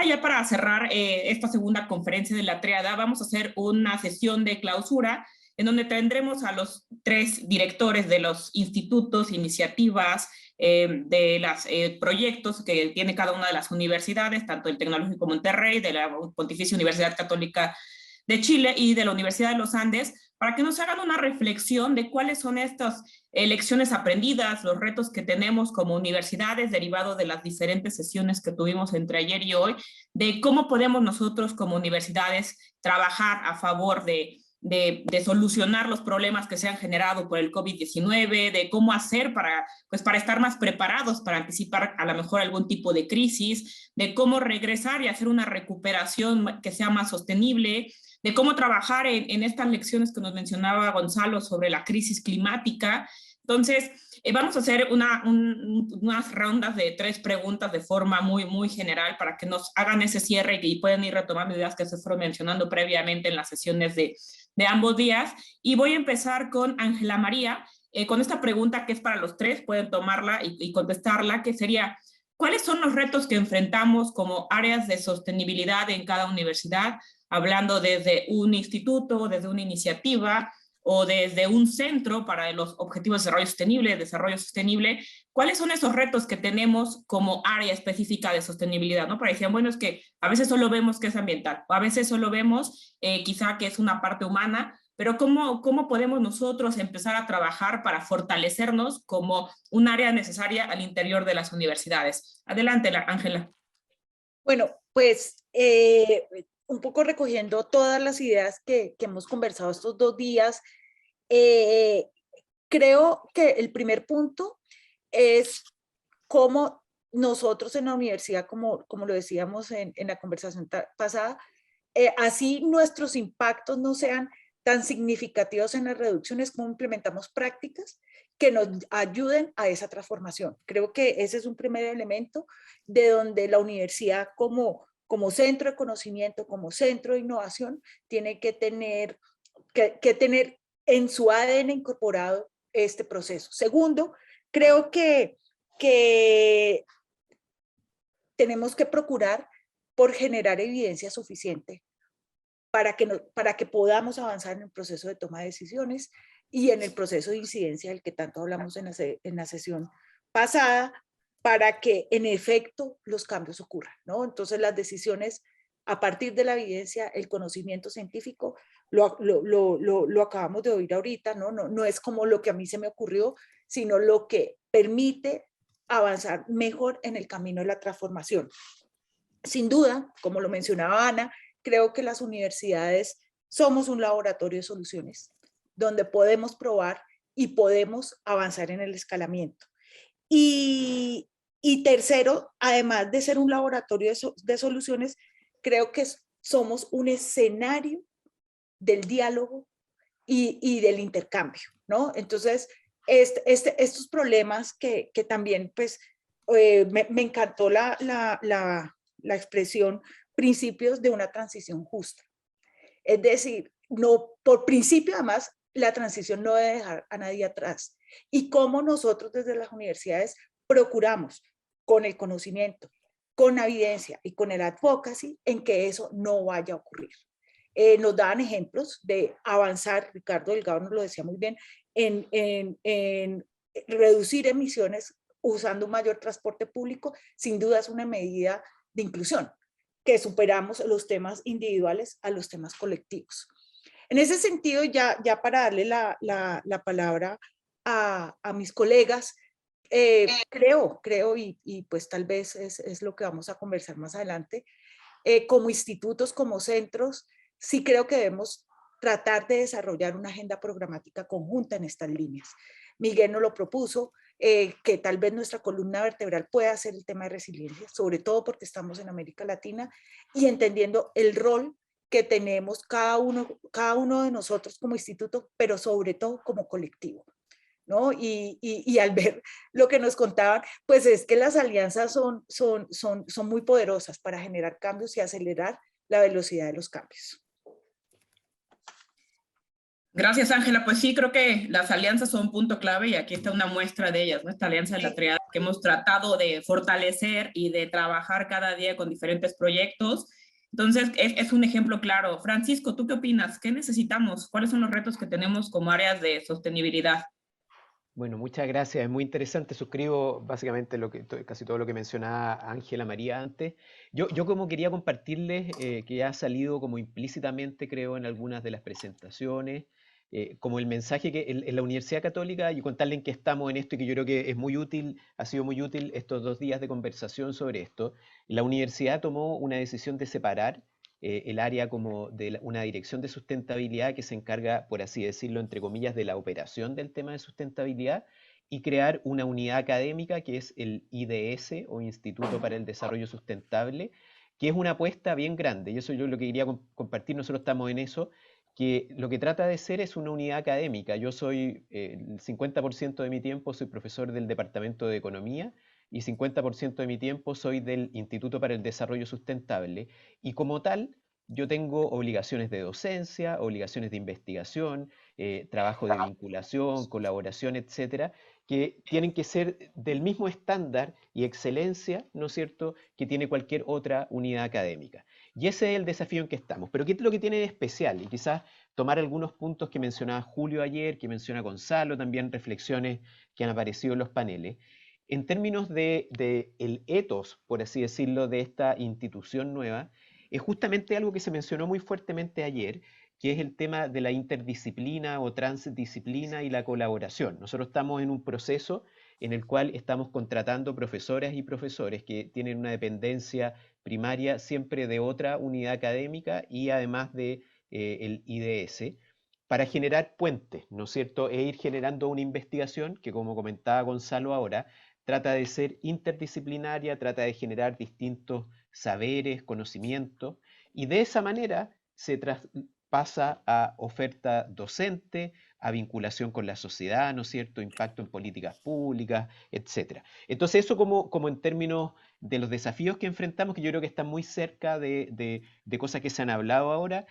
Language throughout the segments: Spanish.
ahora ya para cerrar esta segunda conferencia de la triada, vamos a hacer una sesión de clausura en donde tendremos a los 3 directores de los institutos, iniciativas, de los proyectos que tiene cada una de las universidades, tanto el Tecnológico Monterrey, de la Pontificia Universidad Católica de Chile y de la Universidad de los Andes, para que nos hagan una reflexión de cuáles son estas lecciones aprendidas, los retos que tenemos como universidades, derivado de las diferentes sesiones que tuvimos entre ayer y hoy, de cómo podemos nosotros como universidades trabajar a favor de solucionar los problemas que se han generado por el COVID-19, de cómo hacer para estar más preparados para anticipar a lo mejor algún tipo de crisis, de cómo regresar y hacer una recuperación que sea más sostenible, de cómo trabajar en estas lecciones que nos mencionaba Gonzalo sobre la crisis climática. Entonces, vamos a hacer unas rondas de 3 preguntas de forma muy general para que nos hagan ese cierre y pueden ir retomando ideas que se fueron mencionando previamente en las sesiones de ambos días. Y voy a empezar con Ángela María, con esta pregunta que es para los 3, pueden tomarla y contestarla, que sería: ¿cuáles son los retos que enfrentamos como áreas de sostenibilidad en cada universidad? Hablando desde un instituto, desde una iniciativa o desde un centro para los objetivos de desarrollo sostenible, ¿cuáles son esos retos que tenemos como área específica de sostenibilidad? ¿No? Porque decían, bueno, es que a veces solo vemos que es ambiental, o a veces solo vemos quizá que es una parte humana, pero ¿cómo podemos nosotros empezar a trabajar para fortalecernos como un área necesaria al interior de las universidades? Adelante, Ángela. Bueno, pues un poco recogiendo todas las ideas que hemos conversado estos 2 días, creo que el primer punto es cómo nosotros en la universidad, como lo decíamos en la conversación pasada, así nuestros impactos no sean tan significativos en las reducciones, como implementamos prácticas que nos ayuden a esa transformación. Creo que ese es un primer elemento de donde la universidad como centro de conocimiento, como centro de innovación, tiene que tener en su ADN incorporado este proceso. Segundo, creo que tenemos que procurar por generar evidencia suficiente para que podamos avanzar en el proceso de toma de decisiones y en el proceso de incidencia del que tanto hablamos en la sesión pasada, para que en efecto los cambios ocurran, ¿no? Entonces las decisiones a partir de la evidencia, el conocimiento científico, lo acabamos de oír ahorita, ¿no? No es como lo que a mí se me ocurrió, sino lo que permite avanzar mejor en el camino de la transformación. Sin duda, como lo mencionaba Ana, creo que las universidades somos un laboratorio de soluciones, donde podemos probar y podemos avanzar en el escalamiento. Y tercero, además de ser un laboratorio de soluciones, creo que somos un escenario del diálogo y del intercambio, ¿no? Entonces, estos problemas que también, pues, me encantó la expresión principios de una transición justa. Es decir, no, por principio, además, la transición no debe dejar a nadie atrás. Y cómo nosotros desde las universidades procuramos, con el conocimiento, con la evidencia y con el advocacy, en que eso no vaya a ocurrir. Nos dan ejemplos de avanzar, Ricardo Delgado nos lo decía muy bien, en reducir emisiones usando un mayor transporte público. Sin duda es una medida de inclusión, que superamos los temas individuales a los temas colectivos. En ese sentido, ya para darle la palabra a mis colegas, creo y pues tal vez es lo que vamos a conversar más adelante, como institutos, como centros, sí creo que debemos tratar de desarrollar una agenda programática conjunta en estas líneas. Miguel nos lo propuso, que tal vez nuestra columna vertebral pueda ser el tema de resiliencia, sobre todo porque estamos en América Latina y entendiendo el rol que tenemos cada uno de nosotros como instituto, pero sobre todo como colectivo, ¿no? Y al ver lo que nos contaban, pues es que las alianzas son muy poderosas para generar cambios y acelerar la velocidad de los cambios. Gracias, Ángela. Pues sí, creo que las alianzas son un punto clave y aquí está una muestra de ellas, ¿no? Esta alianza de la triada que hemos tratado de fortalecer y de trabajar cada día con diferentes proyectos. Entonces, es un ejemplo claro. Francisco, ¿tú qué opinas? ¿Qué necesitamos? ¿Cuáles son los retos que tenemos como áreas de sostenibilidad? Bueno, muchas gracias, es muy interesante. Suscribo básicamente casi todo lo que mencionaba Ángela María antes. Yo como quería compartirles, que ya ha salido como implícitamente, creo, en algunas de las presentaciones, como el mensaje que en la Universidad Católica, y contarles en que estamos en esto y que yo creo que es muy útil, ha sido muy útil estos 2 días de conversación sobre esto. La universidad tomó una decisión de separar el área como de una dirección de sustentabilidad que se encarga, por así decirlo, entre comillas, de la operación del tema de sustentabilidad y crear una unidad académica que es el IDS o Instituto para el Desarrollo Sustentable, que es una apuesta bien grande. Y eso yo lo que quería compartir, nosotros estamos en eso, que lo que trata de ser es una unidad académica. Yo soy, el 50% de mi tiempo soy profesor del Departamento de Economía y 50% de mi tiempo soy del Instituto para el Desarrollo Sustentable. Y como tal, yo tengo obligaciones de docencia, obligaciones de investigación, trabajo de vinculación, colaboración, etcétera, que tienen que ser del mismo estándar y excelencia, ¿no es cierto?, que tiene cualquier otra unidad académica. Y ese es el desafío en que estamos. Pero ¿qué es lo que tiene de especial? Y quizás tomar algunos puntos que mencionaba Julio ayer, que menciona Gonzalo, también reflexiones que han aparecido en los paneles. En términos de el ethos, por así decirlo, de esta institución nueva, es justamente algo que se mencionó muy fuertemente ayer, que es el tema de la interdisciplina o transdisciplina y la colaboración. Nosotros estamos en un proceso en el cual estamos contratando profesoras y profesores que tienen una dependencia primaria siempre de otra unidad académica y además de el IDS, para generar puentes, ¿no es cierto? E ir generando una investigación que, como comentaba Gonzalo ahora, trata de ser interdisciplinaria, trata de generar distintos saberes, conocimientos, y de esa manera se pasa a oferta docente, a vinculación con la sociedad, ¿no es cierto?, impacto en políticas públicas, etcétera. Entonces eso como en términos de los desafíos que enfrentamos, que yo creo que están muy cerca de cosas que se han hablado ahora,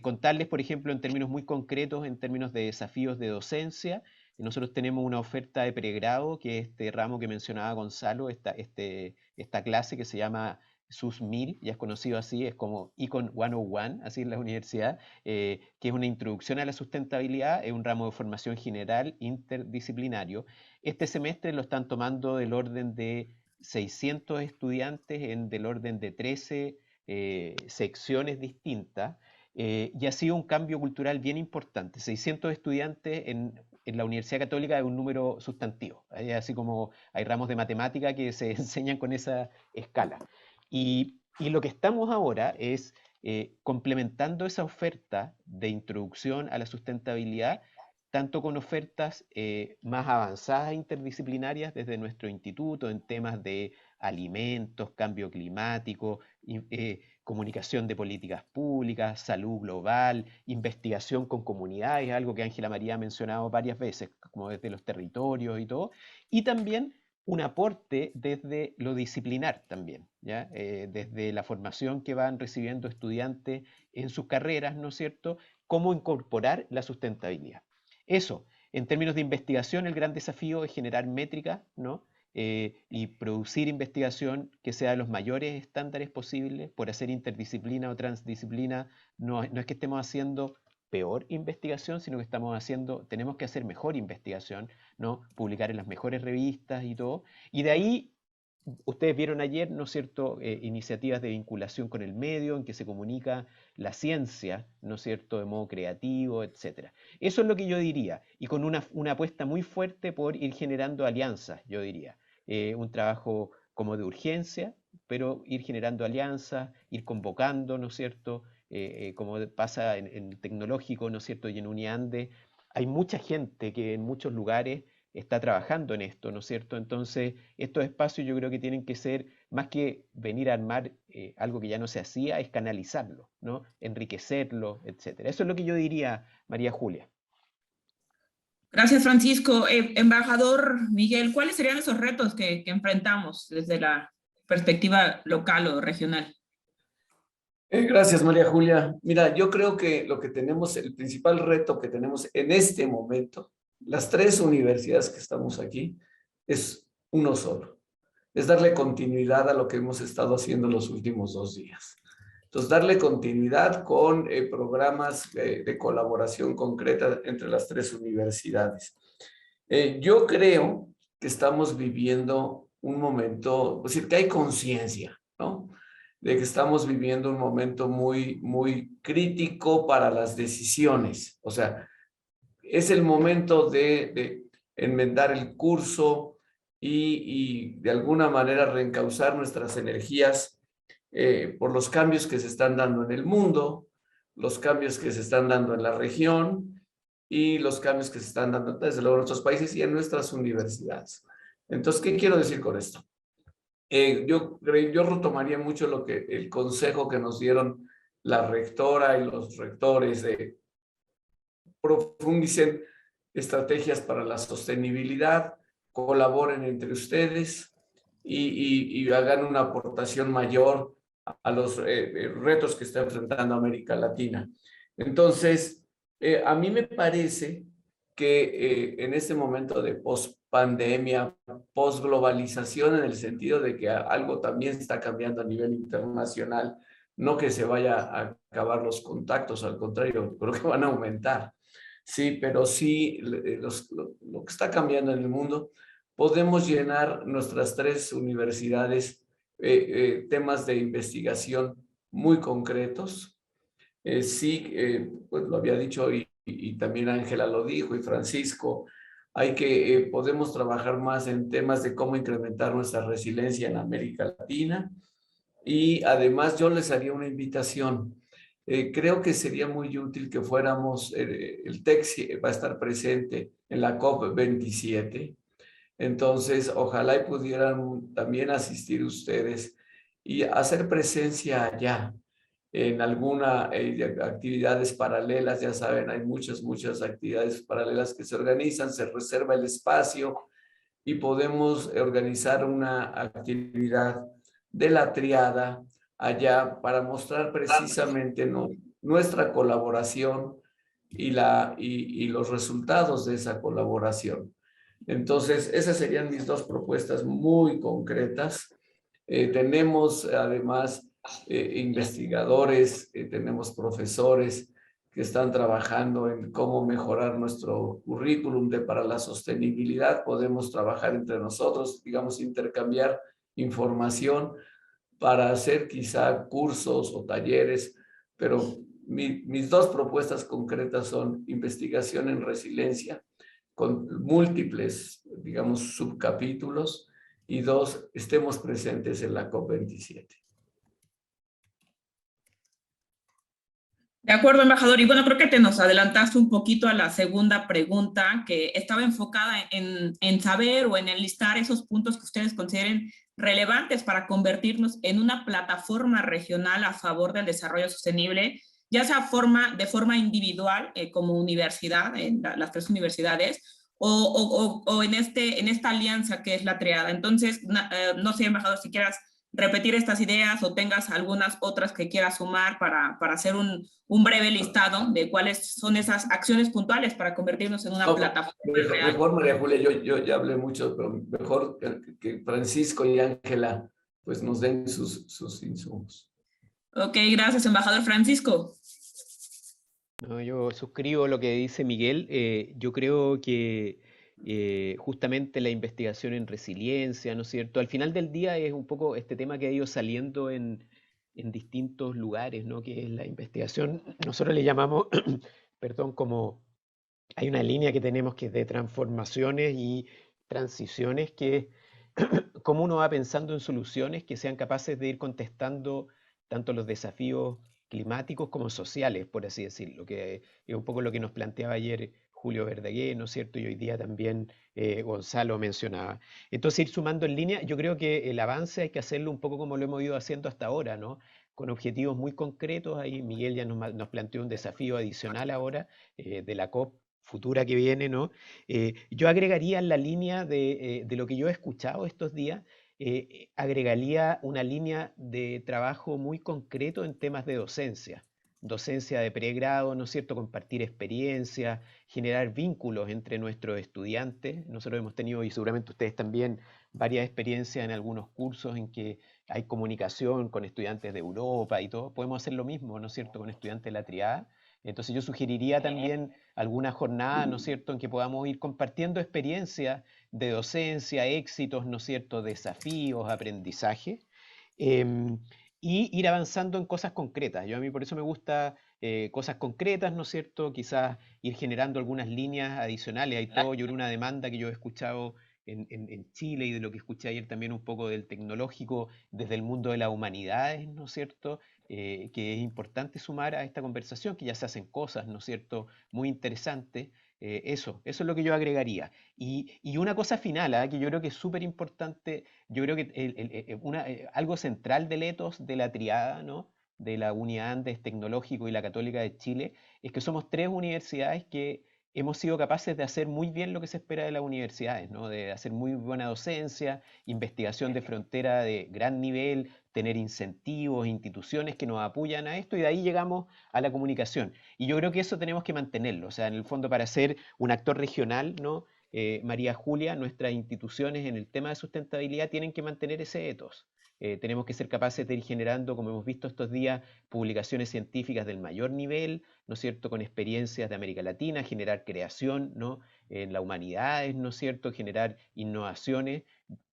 contarles, por ejemplo, en términos muy concretos, en términos de desafíos de docencia. Nosotros tenemos una oferta de pregrado, que es este ramo que mencionaba Gonzalo, esta clase que se llama SUS 1000, ya es conocido así, es como Econ 101, así en la universidad, que es una introducción a la sustentabilidad, es un ramo de formación general interdisciplinario. Este semestre lo están tomando del orden de 600 estudiantes del orden de 13 secciones distintas, y ha sido un cambio cultural bien importante. 600 estudiantes en la Universidad Católica es un número sustantivo, así como hay ramos de matemática que se enseñan con esa escala. Y lo que estamos ahora es complementando esa oferta de introducción a la sustentabilidad, tanto con ofertas más avanzadas e interdisciplinarias desde nuestro instituto en temas de alimentos, cambio climático, comunicación de políticas públicas, salud global, investigación con comunidades, algo que Ángela María ha mencionado varias veces, como desde los territorios y todo, y también un aporte desde lo disciplinar también, ¿ya? Desde la formación que van recibiendo estudiantes en sus carreras, ¿no es cierto?, cómo incorporar la sustentabilidad. Eso, en términos de investigación, el gran desafío es generar métricas, ¿no? Y producir investigación que sea de los mayores estándares posibles. Por hacer interdisciplina o transdisciplina, no es que estemos haciendo peor investigación, sino que tenemos que hacer mejor investigación, ¿no? Publicar en las mejores revistas y todo. Y de ahí, ustedes vieron ayer, ¿no es cierto?, iniciativas de vinculación con el medio, en que se comunica la ciencia, ¿no es cierto?, de modo creativo, etcétera. Eso es lo que yo diría, y con una apuesta muy fuerte por ir generando alianzas, yo diría. Un trabajo como de urgencia, pero ir generando alianzas, ir convocando, ¿no es cierto?, como pasa en tecnológico, ¿no es cierto?, y en Uniande, hay mucha gente que en muchos lugares está trabajando en esto, ¿no es cierto? Entonces, estos espacios yo creo que tienen que ser, más que venir a armar algo que ya no se hacía, es canalizarlo, ¿no? Enriquecerlo, etcétera. Eso es lo que yo diría, María Julia. Gracias, Francisco. Embajador Miguel, ¿cuáles serían esos retos que enfrentamos desde la perspectiva local o regional? Gracias, María Julia. Mira, yo creo que lo que tenemos, el principal reto que tenemos en este momento, las tres universidades que estamos aquí, es uno solo. Es darle continuidad a lo que hemos estado haciendo los últimos 2 días. Entonces, darle continuidad con programas de colaboración concreta entre las tres universidades. Yo creo que estamos viviendo un momento, es decir, que hay conciencia, ¿no? De que estamos viviendo un momento muy, muy crítico para las decisiones. O sea, es el momento de enmendar el curso y de alguna manera reencauzar nuestras energías por los cambios que se están dando en el mundo, los cambios que se están dando en la región y los cambios que se están dando desde luego en nuestros países y en nuestras universidades. Entonces, ¿qué quiero decir con esto? Yo retomaría mucho el consejo que nos dieron la rectora y los rectores de profundicen estrategias para la sostenibilidad, colaboren entre ustedes y hagan una aportación mayor a los retos que está enfrentando América Latina. Entonces, a mí me parece que en este momento de post-pandemia, post-globalización, en el sentido de que algo también está cambiando a nivel internacional, no que se vaya a acabar los contactos, al contrario, creo que van a aumentar. Sí, pero sí, lo que está cambiando en el mundo, podemos llenar nuestras tres universidades temas de investigación muy concretos. Sí, pues lo había dicho y también Ángela lo dijo y Francisco, podemos trabajar más en temas de cómo incrementar nuestra resiliencia en América Latina y además yo les haría una invitación. Creo que sería muy útil que fuéramos, el TEC va a estar presente en la COP27, entonces ojalá y pudieran también asistir ustedes y hacer presencia allá en alguna actividades paralelas, ya saben, hay muchas actividades paralelas que se organizan, se reserva el espacio y podemos organizar una actividad de la triada allá para mostrar precisamente nuestra colaboración y los resultados de esa colaboración. Entonces, esas serían mis dos propuestas muy concretas. Tenemos además investigadores, tenemos profesores que están trabajando en cómo mejorar nuestro currículum para la sostenibilidad. Podemos trabajar entre nosotros, digamos, intercambiar información para hacer quizá cursos o talleres, pero mis dos propuestas concretas son investigación en resiliencia con múltiples, digamos, subcapítulos y dos, estemos presentes en la COP27. De acuerdo, embajador. Y bueno, creo que te nos adelantaste un poquito a la segunda pregunta, que estaba enfocada en saber o en enlistar esos puntos que ustedes consideren relevantes para convertirnos en una plataforma regional a favor del desarrollo sostenible, ya sea de forma individual, como universidad, en las tres universidades, o en esta alianza que es la triada. Entonces, no sé, embajador, si quieras repetir estas ideas o tengas algunas otras que quieras sumar para hacer un breve listado de cuáles son esas acciones puntuales para convertirnos en una plataforma real. Mejor, María Julia, yo ya hablé mucho, pero mejor que Francisco y Ángela pues nos den sus insumos. Ok, gracias, embajador Francisco. No, yo suscribo lo que dice Miguel. Yo creo que justamente la investigación en resiliencia, ¿no es cierto? Al final del día es un poco este tema que ha ido saliendo en distintos lugares, ¿no? Que es la investigación, nosotros le llamamos, perdón, como hay una línea que tenemos que es de transformaciones y transiciones, que es cómo uno va pensando en soluciones que sean capaces de ir contestando tanto los desafíos climáticos como sociales, por así decirlo, que es un poco lo que nos planteaba ayer Julio Verdaguer, ¿no es cierto? Y hoy día también Gonzalo mencionaba. Entonces, ir sumando en línea, yo creo que el avance hay que hacerlo un poco como lo hemos ido haciendo hasta ahora, ¿no? Con objetivos muy concretos. Ahí Miguel ya nos planteó un desafío adicional ahora de la COP futura que viene, ¿no? Yo agregaría en la línea de lo que yo he escuchado estos días, agregaría una línea de trabajo muy concreto en temas de docencia de pregrado, ¿no es cierto? Compartir experiencia, generar vínculos entre nuestros estudiantes. Nosotros hemos tenido, y seguramente ustedes también, varias experiencias en algunos cursos en que hay comunicación con estudiantes de Europa y todo. Podemos hacer lo mismo, ¿no es cierto?, con estudiantes de la triada. Entonces yo sugeriría también alguna jornada, ¿no es cierto?, en que podamos ir compartiendo experiencias de docencia, éxitos, ¿no es cierto?, desafíos, aprendizaje, y ir avanzando en cosas concretas. A mí por eso me gusta cosas concretas, ¿no es cierto?, quizás ir generando algunas líneas adicionales. Hay todo, yo creo, una demanda que yo he escuchado en Chile, y de lo que escuché ayer también un poco del tecnológico desde el mundo de las humanidades, ¿no es cierto?, que es importante sumar a esta conversación, que ya se hacen cosas, ¿no es cierto?, muy interesantes. Eso es lo que yo agregaría. Y una cosa final, que yo creo que es súper importante, yo creo que algo central del ethos de la triada, ¿no?, de la Unidad Andes Tecnológico y la Católica de Chile, es que somos tres universidades que hemos sido capaces de hacer muy bien lo que se espera de las universidades, ¿no?, de hacer muy buena docencia, investigación de frontera de gran nivel, tener incentivos, instituciones que nos apoyan a esto, y de ahí llegamos a la comunicación. Y yo creo que eso tenemos que mantenerlo, o sea, en el fondo, para ser un actor regional, ¿no? María Julia, nuestras instituciones en el tema de sustentabilidad tienen que mantener ese ethos. Tenemos que ser capaces de ir generando, como hemos visto estos días, publicaciones científicas del mayor nivel, ¿no es cierto?, con experiencias de América Latina, generar creación, ¿no?, en las humanidades, ¿no es cierto?, generar innovaciones,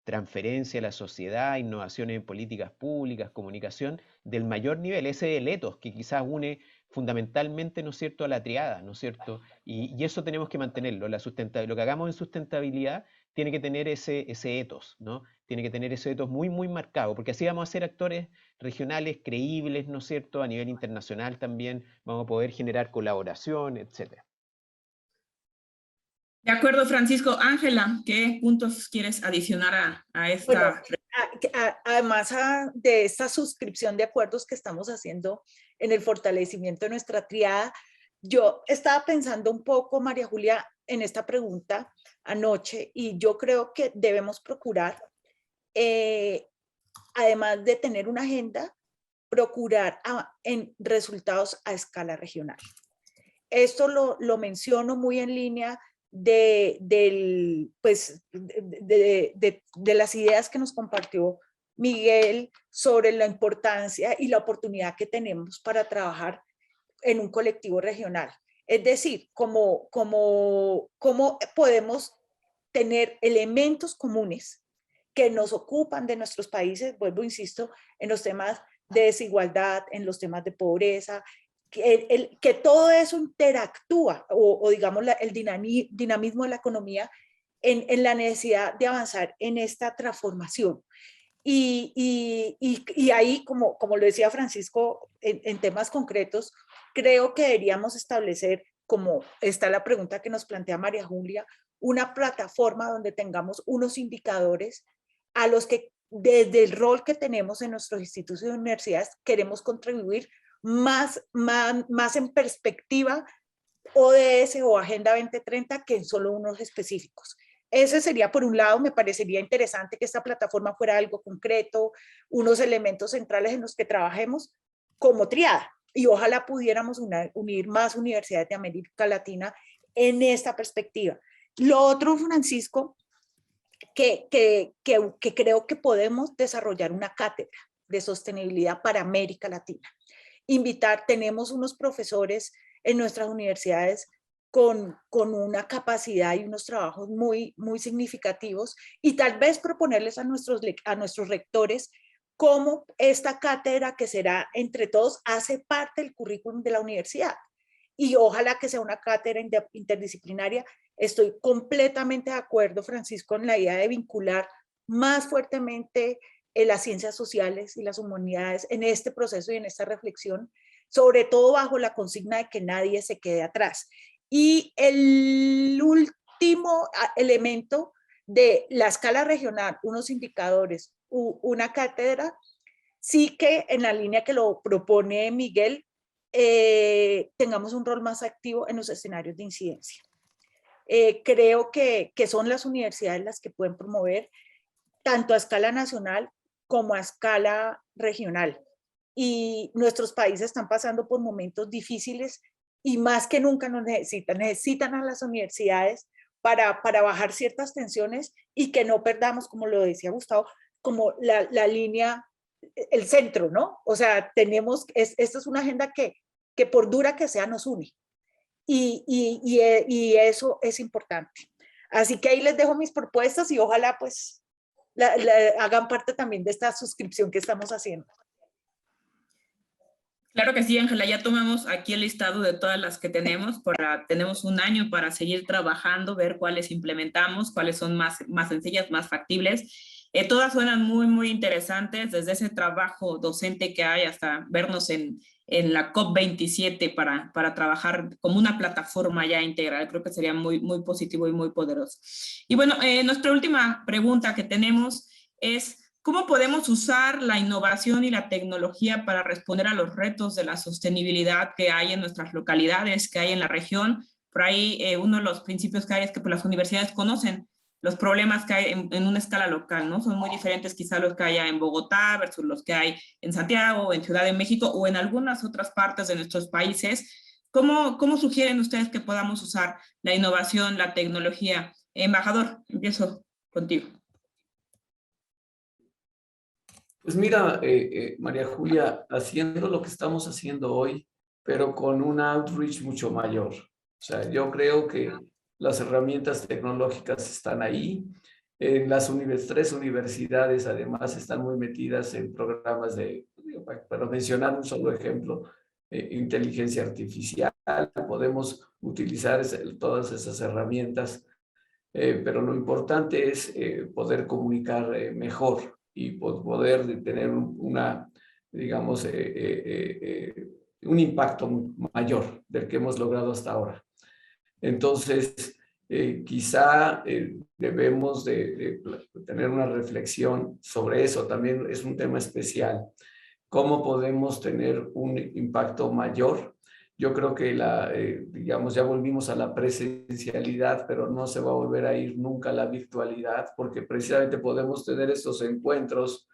transferencia a la sociedad, innovaciones en políticas públicas, comunicación del mayor nivel. Ese es el ethos que quizás une fundamentalmente, ¿no es cierto?, a la triada, ¿no es cierto? Y eso tenemos que mantenerlo. Lo que hagamos en sustentabilidad tiene que tener ese ethos, ¿no? Tiene que tener ese ethos muy, muy marcado, porque así vamos a ser actores regionales creíbles, ¿no es cierto?, a nivel internacional también, vamos a poder generar colaboración, etcétera. De acuerdo, Francisco. Ángela, ¿qué puntos quieres adicionar a Bueno, esta? además de esta suscripción de acuerdos que estamos haciendo en el fortalecimiento de nuestra triada, yo estaba pensando un poco, María Julia, en esta pregunta anoche, y yo creo que debemos procurar, además de tener una agenda, procurar en resultados a escala regional. Esto lo menciono muy en línea de las ideas que nos compartió Miguel sobre la importancia y la oportunidad que tenemos para trabajar en un colectivo regional. Es decir, cómo podemos tener elementos comunes que nos ocupan de nuestros países, vuelvo, insisto, en los temas de desigualdad, en los temas de pobreza, que todo eso interactúa, o digamos el dinamismo de la economía en la necesidad de avanzar en esta transformación. Y ahí, como lo decía Francisco, en temas concretos, creo que deberíamos establecer, como está la pregunta que nos plantea María Julia, una plataforma donde tengamos unos indicadores a los que desde el rol que tenemos en nuestros institutos y universidades queremos contribuir más en perspectiva ODS o Agenda 2030 que en solo unos específicos. Ese sería, por un lado, me parecería interesante que esta plataforma fuera algo concreto, unos elementos centrales en los que trabajemos como triada, y ojalá pudiéramos unir más universidades de América Latina en esta perspectiva. Lo otro, Francisco, que creo que podemos desarrollar una cátedra de sostenibilidad para América Latina. Tenemos unos profesores en nuestras universidades con una capacidad y unos trabajos muy, muy significativos, y tal vez proponerles a nuestros rectores cómo esta cátedra, que será entre todos, hace parte del currículum de la universidad. Y ojalá que sea una cátedra interdisciplinaria. Estoy completamente de acuerdo, Francisco, en la idea de vincular más fuertemente las ciencias sociales y las humanidades en este proceso y en esta reflexión, sobre todo bajo la consigna de que nadie se quede atrás. Y el último elemento de la escala regional, unos indicadores, una cátedra, sí que en la línea que lo propone Miguel, tengamos un rol más activo en los escenarios de incidencia. Creo que son las universidades las que pueden promover. tanto a escala nacional como a escala regional. Y nuestros países están pasando por momentos difíciles y más que nunca nos necesitan a las universidades para bajar ciertas tensiones y que no perdamos, como lo decía Gustavo, como la línea, el centro, ¿no? O sea, esta es una agenda que por dura que sea nos une y eso es importante. Así que ahí les dejo mis propuestas y ojalá pues hagan parte también de esta suscripción que estamos haciendo. Claro que sí, Ángela, ya tomamos aquí el listado de todas las que tenemos, tenemos un año para seguir trabajando, ver cuáles implementamos, cuáles son más sencillas, más factibles. Todas suenan muy, muy interesantes, desde ese trabajo docente que hay hasta vernos en la COP27 para trabajar como una plataforma ya integral. Creo que sería muy, muy positivo y muy poderoso. Y bueno, nuestra última pregunta que tenemos es, ¿cómo podemos usar la innovación y la tecnología para responder a los retos de la sostenibilidad que hay en nuestras localidades, que hay en la región? Por ahí uno de los principios que hay es que pues, las universidades conocen los problemas que hay en una escala local, ¿no? Son muy diferentes quizá los que haya en Bogotá versus los que hay en Santiago, en Ciudad de México o en algunas otras partes de nuestros países. ¿Cómo sugieren ustedes que podamos usar la innovación, la tecnología? Embajador, empiezo contigo. Pues mira, María Julia, haciendo lo que estamos haciendo hoy, pero con un outreach mucho mayor. O sea, yo creo que las herramientas tecnológicas están ahí. Las tres universidades además están muy metidas en programas para mencionar un solo ejemplo, inteligencia artificial. Podemos utilizar todas esas herramientas, pero lo importante es poder comunicar mejor y poder tener digamos, un impacto mayor del que hemos logrado hasta ahora. Entonces, quizá debemos de tener una reflexión sobre eso. También es un tema especial. ¿Cómo podemos tener un impacto mayor? Yo creo que digamos, ya volvimos a la presencialidad, pero no se va a volver a ir nunca a la virtualidad, porque precisamente podemos tener estos encuentros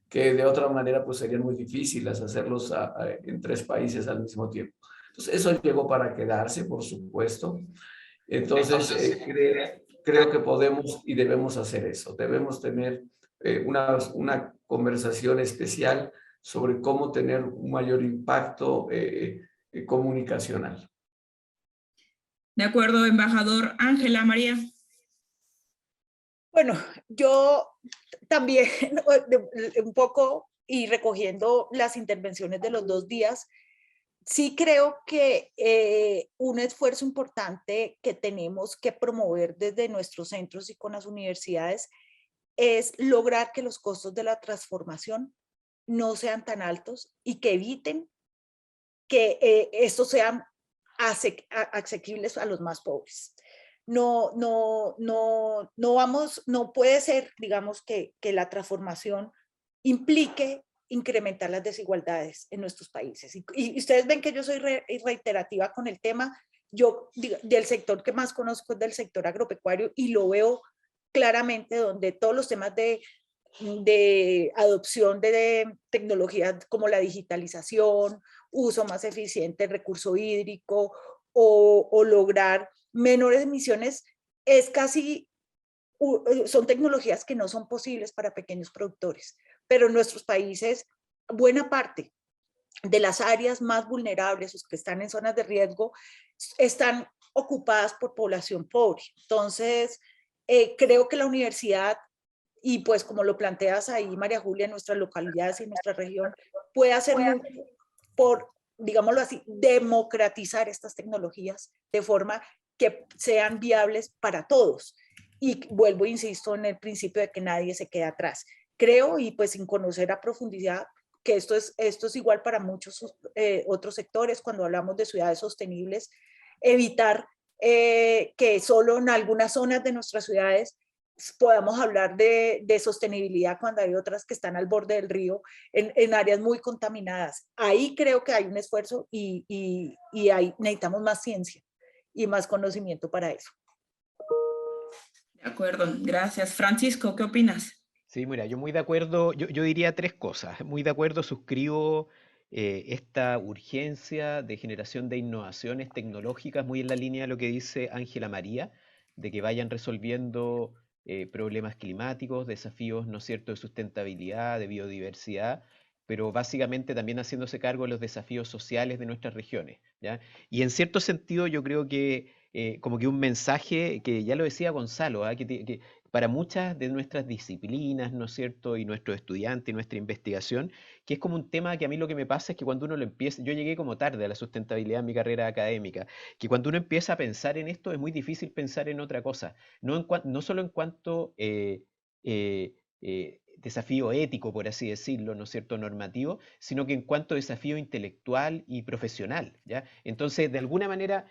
que de otra manera pues serían muy difíciles hacerlos en 3 países al mismo tiempo. Entonces, eso llegó para quedarse, por supuesto. Entonces, creo que podemos y debemos hacer eso. Debemos tener una conversación especial sobre cómo tener un mayor impacto comunicacional. De acuerdo, embajador. Ángela, María. Bueno, yo también un poco y recogiendo las intervenciones de los 2 días, sí creo que un esfuerzo importante que tenemos que promover desde nuestros centros y con las universidades es lograr que los costos de la transformación no sean tan altos y que eviten que estos sean asequibles a los más pobres. No puede ser, digamos, que la transformación implique incrementar las desigualdades en nuestros países. Y ustedes ven que yo soy reiterativa con el tema. Yo, del sector que más conozco es del sector agropecuario y lo veo claramente, donde todos los temas de adopción de tecnologías como la digitalización, uso más eficiente del recurso hídrico o lograr menores emisiones, son tecnologías que no son posibles para pequeños productores, pero en nuestros países buena parte de las áreas más vulnerables, los que están en zonas de riesgo, están ocupadas por población pobre. Entonces, creo que la universidad, y pues como lo planteas ahí, María Julia, en nuestras localidades y en nuestra región, puede hacer mucho por, digámoslo así, democratizar estas tecnologías de forma que sean viables para todos. Y vuelvo, insisto, en el principio de que nadie se quede atrás. Creo, y pues sin conocer a profundidad, que esto es igual para muchos otros sectores. Cuando hablamos de ciudades sostenibles, evitar que solo en algunas zonas de nuestras ciudades podamos hablar de sostenibilidad cuando hay otras que están al borde del río, en áreas muy contaminadas. Ahí creo que hay un esfuerzo y ahí necesitamos más ciencia y más conocimiento para eso. De acuerdo, gracias. Francisco, ¿qué opinas? Sí, mira, yo muy de acuerdo, yo diría tres cosas. Muy de acuerdo, suscribo esta urgencia de generación de innovaciones tecnológicas, muy en la línea de lo que dice Ángela María, de que vayan resolviendo problemas climáticos, desafíos, ¿no es cierto?, de sustentabilidad, de biodiversidad, pero básicamente también haciéndose cargo de los desafíos sociales de nuestras regiones, ¿ya? Y en cierto sentido yo creo que como que un mensaje que ya lo decía Gonzalo, ¿ah? Que para muchas de nuestras disciplinas, ¿no es cierto? Y nuestros estudiantes y nuestra investigación, que es como un tema que a mí lo que me pasa es que cuando uno lo empieza, yo llegué como tarde a la sustentabilidad en mi carrera académica, que cuando uno empieza a pensar en esto es muy difícil pensar en otra cosa, no solo en cuanto desafío ético, por así decirlo, ¿no es cierto?, normativo, sino que en cuanto desafío intelectual y profesional, ¿ya? Entonces, de alguna manera,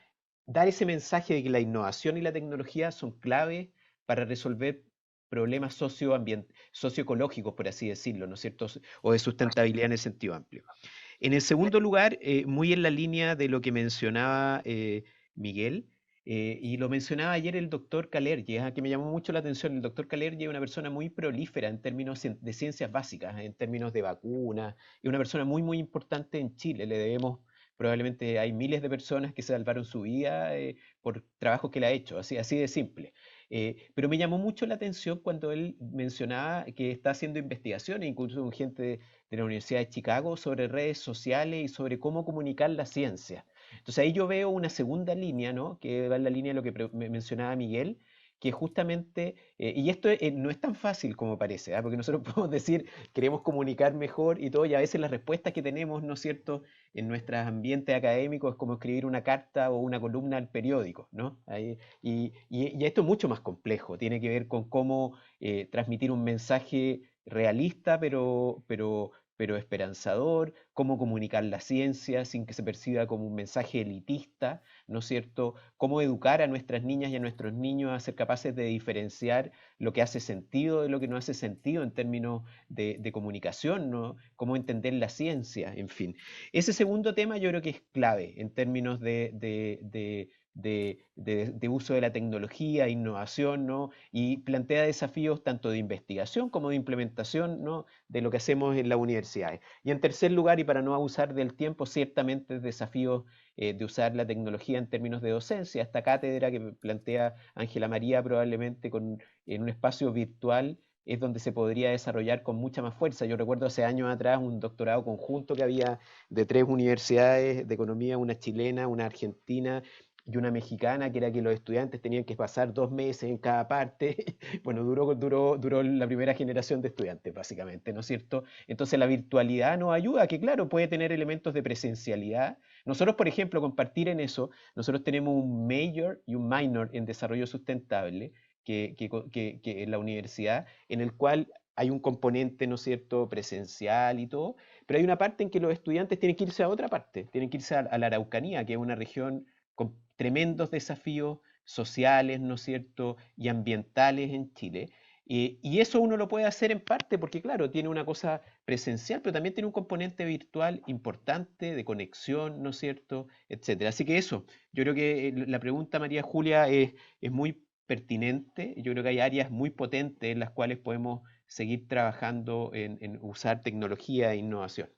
dar ese mensaje de que la innovación y la tecnología son claves para resolver problemas socioecológicos, por así decirlo, ¿no es cierto? O de sustentabilidad en el sentido amplio. En el segundo lugar, muy en la línea de lo que mencionaba Miguel, y lo mencionaba ayer el doctor Kalergi, que me llamó mucho la atención. El doctor Kalergi es una persona muy prolífera en términos de ciencias básicas, en términos de vacunas, es una persona muy, muy importante en Chile. Le debemos, probablemente hay miles de personas que salvaron su vida por trabajos que él ha hecho, así de simple. Pero me llamó mucho la atención cuando él mencionaba que está haciendo investigaciones, incluso con gente de la Universidad de Chicago, sobre redes sociales y sobre cómo comunicar la ciencia. Entonces ahí yo veo una segunda línea, ¿no? Que va en la línea de lo que mencionaba Miguel, que justamente, y esto no es tan fácil como parece, ¿ah? Porque nosotros podemos decir, queremos comunicar mejor y todo, y a veces las respuestas que tenemos, ¿no es cierto?, en nuestros ambientes académicos es como escribir una carta o una columna al periódico, ¿no? Y esto es mucho más complejo, tiene que ver con cómo transmitir un mensaje realista, pero esperanzador, cómo comunicar la ciencia sin que se perciba como un mensaje elitista, ¿no es cierto? Cómo educar a nuestras niñas y a nuestros niños a ser capaces de diferenciar lo que hace sentido de lo que no hace sentido en términos de comunicación, ¿no? Cómo entender la ciencia, en fin. Ese segundo tema yo creo que es clave en términos de uso de la tecnología, innovación, ¿no? Y plantea desafíos tanto de investigación como de implementación, ¿no?, de lo que hacemos en las universidades. Y en tercer lugar, y para no abusar del tiempo, ciertamente desafíos de usar la tecnología en términos de docencia. Esta cátedra que plantea Ángela María probablemente en un espacio virtual es donde se podría desarrollar con mucha más fuerza. Yo recuerdo hace años atrás un doctorado conjunto que había de 3 universidades de economía, una chilena, una argentina y una mexicana, que era que los estudiantes tenían que pasar 2 meses en cada parte. Bueno, duró la primera generación de estudiantes, básicamente, ¿no es cierto? Entonces la virtualidad nos ayuda, que claro, puede tener elementos de presencialidad. Nosotros, por ejemplo, compartir en eso, nosotros tenemos un major y un minor en desarrollo sustentable que en la universidad, en el cual hay un componente, ¿no es cierto?, presencial y todo, pero hay una parte en que los estudiantes tienen que irse a otra parte, tienen que irse a la Araucanía, que es una región con tremendos desafíos sociales, ¿no es cierto?, y ambientales en Chile. Y eso uno lo puede hacer en parte porque, claro, tiene una cosa presencial, pero también tiene un componente virtual importante de conexión, ¿no es cierto?, etcétera. Así que eso, yo creo que la pregunta, María Julia, es muy pertinente. Yo creo que hay áreas muy potentes en las cuales podemos seguir trabajando en usar tecnología e innovación.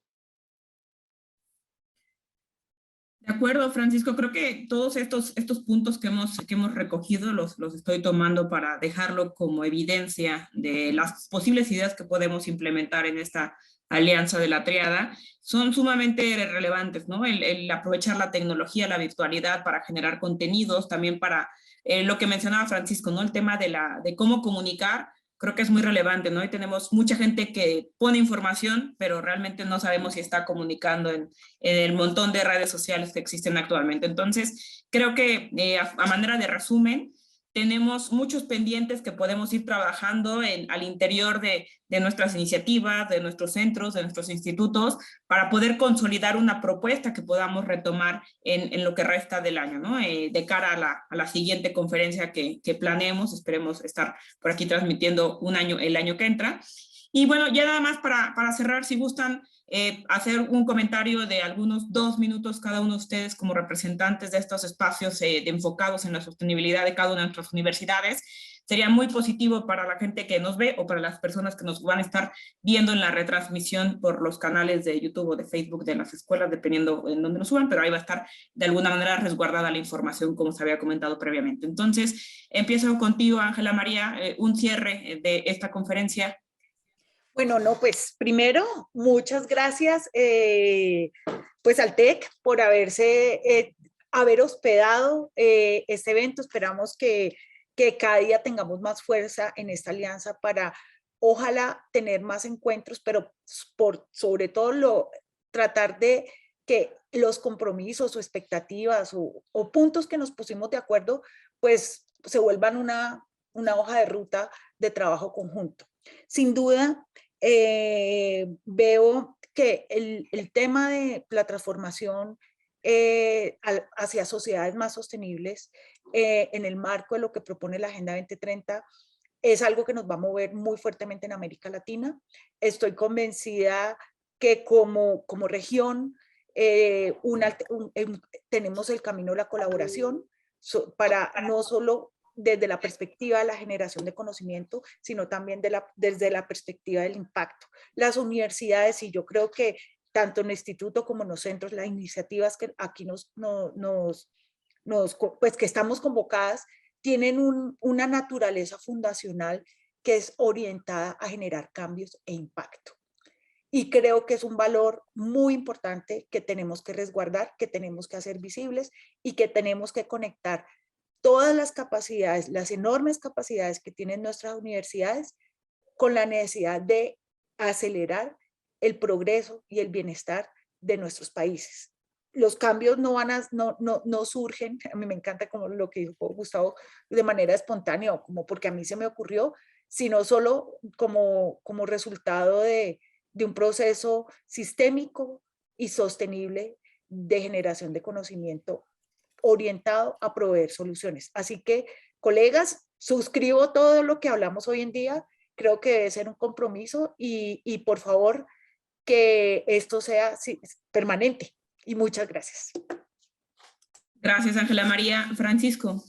De acuerdo, Francisco, creo que todos estos puntos que hemos recogido los estoy tomando para dejarlo como evidencia de las posibles ideas que podemos implementar en esta alianza de la triada. Son sumamente relevantes, ¿no? El aprovechar la tecnología, la virtualidad para generar contenidos, también para lo que mencionaba Francisco, ¿no? El tema de cómo comunicar. Creo que es muy relevante, ¿no? Y tenemos mucha gente que pone información, pero realmente no sabemos si está comunicando en el montón de redes sociales que existen actualmente. Entonces, creo que a manera de resumen, tenemos muchos pendientes que podemos ir trabajando al interior de nuestras iniciativas, de nuestros centros, de nuestros institutos, para poder consolidar una propuesta que podamos retomar en lo que resta del año, ¿no? De cara a la siguiente conferencia que planeemos, esperemos estar por aquí transmitiendo el año que entra. Y bueno, ya nada más para cerrar, si gustan hacer un comentario de algunos 2 minutos cada uno de ustedes como representantes de estos espacios enfocados en la sostenibilidad de cada una de nuestras universidades, sería muy positivo para la gente que nos ve o para las personas que nos van a estar viendo en la retransmisión por los canales de YouTube o de Facebook de las escuelas, dependiendo en dónde nos suban, pero ahí va a estar de alguna manera resguardada la información, como se había comentado previamente. Entonces, empiezo contigo, Ángela María, un cierre de esta conferencia. Bueno, no, pues primero, muchas gracias pues al TEC por haber hospedado este evento. Esperamos que cada día tengamos más fuerza en esta alianza para, ojalá, tener más encuentros, pero sobre todo tratar de que los compromisos o expectativas o puntos que nos pusimos de acuerdo, pues se vuelvan una hoja de ruta de trabajo conjunto. Sin duda, veo que el tema de la transformación hacia sociedades más sostenibles en el marco de lo que propone la Agenda 2030 es algo que nos va a mover muy fuertemente en América Latina. Estoy convencida que como región tenemos el camino de la colaboración para no solo desde la perspectiva de la generación de conocimiento, sino también desde la perspectiva del impacto. Las universidades, y yo creo que tanto en el instituto como en los centros, las iniciativas que aquí pues que estamos convocadas, tienen una naturaleza fundacional que es orientada a generar cambios e impacto. Y creo que es un valor muy importante que tenemos que resguardar, que tenemos que hacer visibles y que tenemos que conectar todas las capacidades, las enormes capacidades que tienen nuestras universidades con la necesidad de acelerar el progreso y el bienestar de nuestros países. Los cambios no surgen, a mí me encanta como lo que dijo Gustavo, de manera espontánea o como porque a mí se me ocurrió, sino solo como resultado de un proceso sistémico y sostenible de generación de conocimiento orientado a proveer soluciones. Así que, colegas, suscribo todo lo que hablamos hoy en día. Creo que debe ser un compromiso y por favor que esto sea permanente. Y muchas gracias. Gracias, Ángela María. Francisco.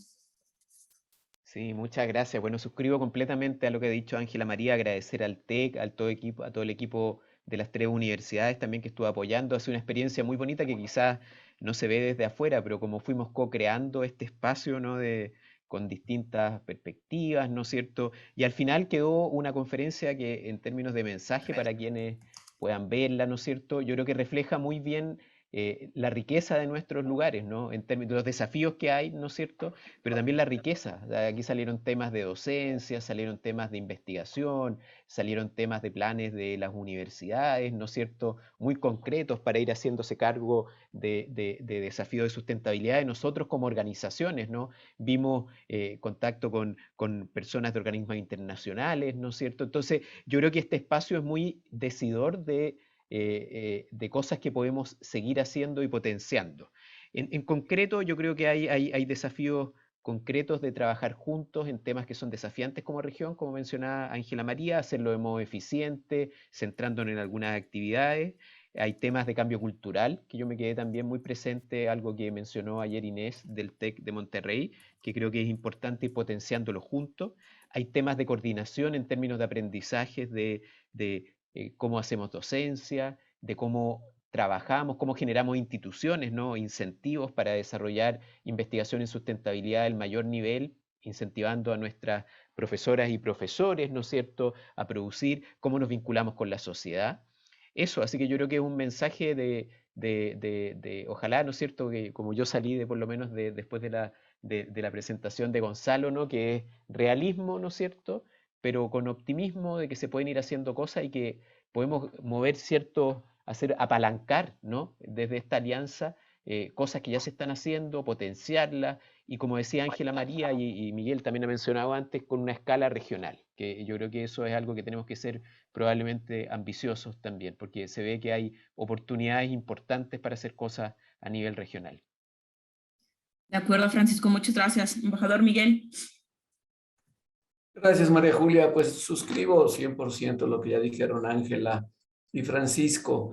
Sí, muchas gracias. Bueno, suscribo completamente a lo que ha dicho Ángela María, agradecer al TEC, a todo el equipo de las 3 universidades también que estuvo apoyando. Ha sido una experiencia muy bonita que quizás no se ve desde afuera, pero como fuimos co-creando este espacio, ¿no? Con distintas perspectivas, ¿no es cierto? Y al final quedó una conferencia que en términos de mensaje para quienes puedan verla, ¿no es cierto? Yo creo que refleja muy bien la riqueza de nuestros lugares, ¿no? En términos de los desafíos que hay, ¿no es cierto? Pero también la riqueza. Aquí salieron temas de docencia, salieron temas de investigación, salieron temas de planes de las universidades, ¿no es cierto? Muy concretos para ir haciéndose cargo de desafíos de sustentabilidad de nosotros como organizaciones, ¿no? Vimos contacto con personas de organismos internacionales, ¿no es cierto? Entonces, yo creo que este espacio es muy decidor de cosas que podemos seguir haciendo y potenciando. En concreto, yo creo que hay desafíos concretos de trabajar juntos en temas que son desafiantes como región, como mencionaba Ángela María, hacerlo de modo eficiente, centrándonos en algunas actividades. Hay temas de cambio cultural, que yo me quedé también muy presente, algo que mencionó ayer Inés del TEC de Monterrey, que creo que es importante ir potenciándolo juntos. Hay temas de coordinación en términos de aprendizajes, de cómo hacemos docencia, de cómo trabajamos, cómo generamos instituciones, ¿no? Incentivos para desarrollar investigación en sustentabilidad del mayor nivel, incentivando a nuestras profesoras y profesores, ¿no es cierto?, a producir, cómo nos vinculamos con la sociedad. Eso, así que yo creo que es un mensaje ojalá, ¿no es cierto?, que como yo salí por lo menos después de la presentación de Gonzalo, ¿no?, que es realismo, ¿no es cierto?, pero con optimismo de que se pueden ir haciendo cosas y que podemos mover apalancar, ¿no?, desde esta alianza cosas que ya se están haciendo, potenciarlas y como decía Ángela María y Miguel también ha mencionado antes, con una escala regional, que yo creo que eso es algo que tenemos que ser probablemente ambiciosos también, porque se ve que hay oportunidades importantes para hacer cosas a nivel regional. De acuerdo, Francisco, muchas gracias. Embajador Miguel. Gracias, María Julia. Pues suscribo 100% lo que ya dijeron Ángela y Francisco.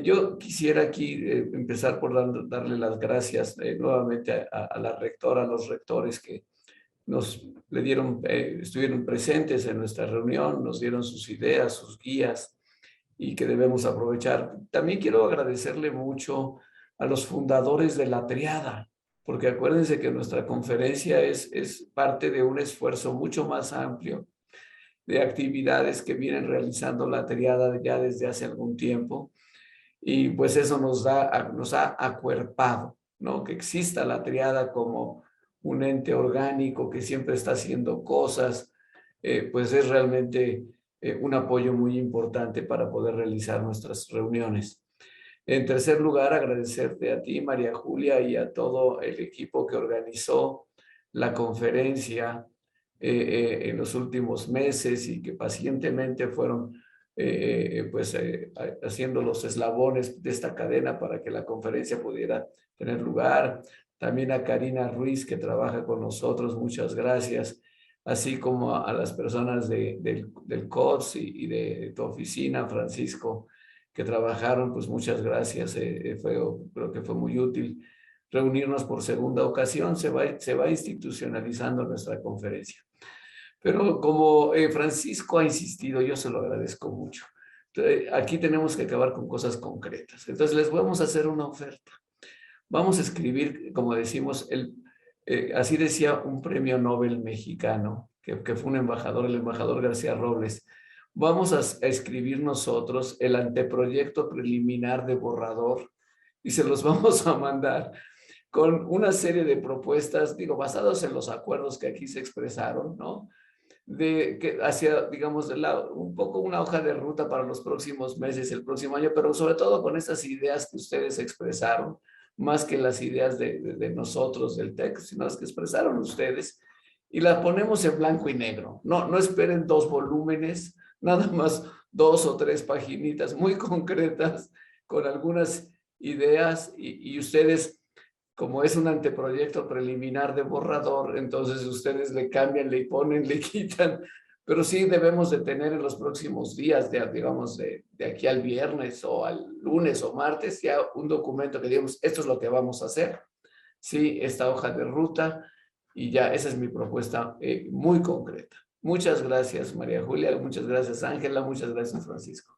Yo quisiera aquí empezar por darle las gracias nuevamente a la rectora, a los rectores que estuvieron presentes en nuestra reunión, nos dieron sus ideas, sus guías, y que debemos aprovechar. También quiero agradecerle mucho a los fundadores de la Triada, porque acuérdense que nuestra conferencia es parte de un esfuerzo mucho más amplio de actividades que vienen realizando la Triada ya desde hace algún tiempo, y pues eso nos ha acuerpado, ¿no? Que exista la Triada como un ente orgánico que siempre está haciendo cosas, pues es realmente un apoyo muy importante para poder realizar nuestras reuniones. En tercer lugar, agradecerte a ti, María Julia, y a todo el equipo que organizó la conferencia en los últimos meses y que pacientemente fueron haciendo los eslabones de esta cadena para que la conferencia pudiera tener lugar. También a Karina Ruiz, que trabaja con nosotros, muchas gracias, así como a las personas del COTS y de tu oficina, Francisco, que trabajaron, pues muchas gracias. Creo que fue muy útil reunirnos por segunda ocasión. Se va institucionalizando nuestra conferencia. Pero como Francisco ha insistido, yo se lo agradezco mucho. Aquí tenemos que acabar con cosas concretas. Entonces les vamos a hacer una oferta. Vamos a escribir, como decimos, así decía un premio Nobel mexicano, que fue un embajador, el embajador García Robles. Vamos a escribir nosotros el anteproyecto preliminar de borrador y se los vamos a mandar con una serie de propuestas, basados en los acuerdos que aquí se expresaron, ¿no? Hacia, digamos, un poco una hoja de ruta para los próximos meses, el próximo año, pero sobre todo con estas ideas que ustedes expresaron, más que las ideas de nosotros, del TEC, sino las que expresaron ustedes, y las ponemos en blanco y negro. No esperen 2 volúmenes, nada más 2 o 3 paginitas muy concretas, con algunas ideas, y ustedes, como es un anteproyecto preliminar de borrador, entonces ustedes le cambian, le ponen, le quitan, pero sí debemos de tener en los próximos días, digamos, de aquí al viernes o al lunes o martes, ya un documento que digamos, esto es lo que vamos a hacer, sí, esta hoja de ruta, y ya esa es mi propuesta muy concreta. Muchas gracias, María Julia, muchas gracias, Ángela, muchas gracias, Francisco.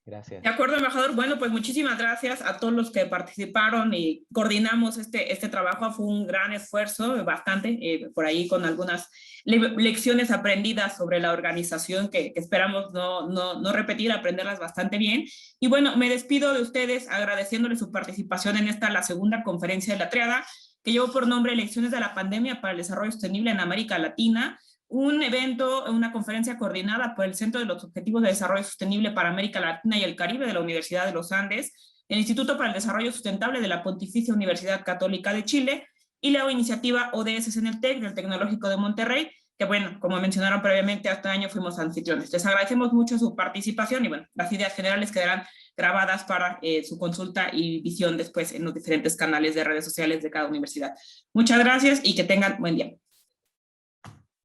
Gracias. De acuerdo, embajador. Bueno, pues muchísimas gracias a todos los que participaron y coordinamos este trabajo. Fue un gran esfuerzo, bastante, por ahí con algunas lecciones aprendidas sobre la organización que esperamos no repetir, aprenderlas bastante bien. Y bueno, me despido de ustedes agradeciéndoles su participación en la segunda conferencia de la Triada, que llevó por nombre Lecciones de la Pandemia para el Desarrollo Sostenible en América Latina, un evento, una conferencia coordinada por el Centro de los Objetivos de Desarrollo Sostenible para América Latina y el Caribe de la Universidad de los Andes, el Instituto para el Desarrollo Sustentable de la Pontificia Universidad Católica de Chile y la iniciativa ODS en el TEC del Tecnológico de Monterrey, que bueno, como mencionaron previamente, este año fuimos anfitriones. Les agradecemos mucho su participación y bueno, las ideas generales quedarán grabadas para su consulta y visión después en los diferentes canales de redes sociales de cada universidad. Muchas gracias y que tengan buen día.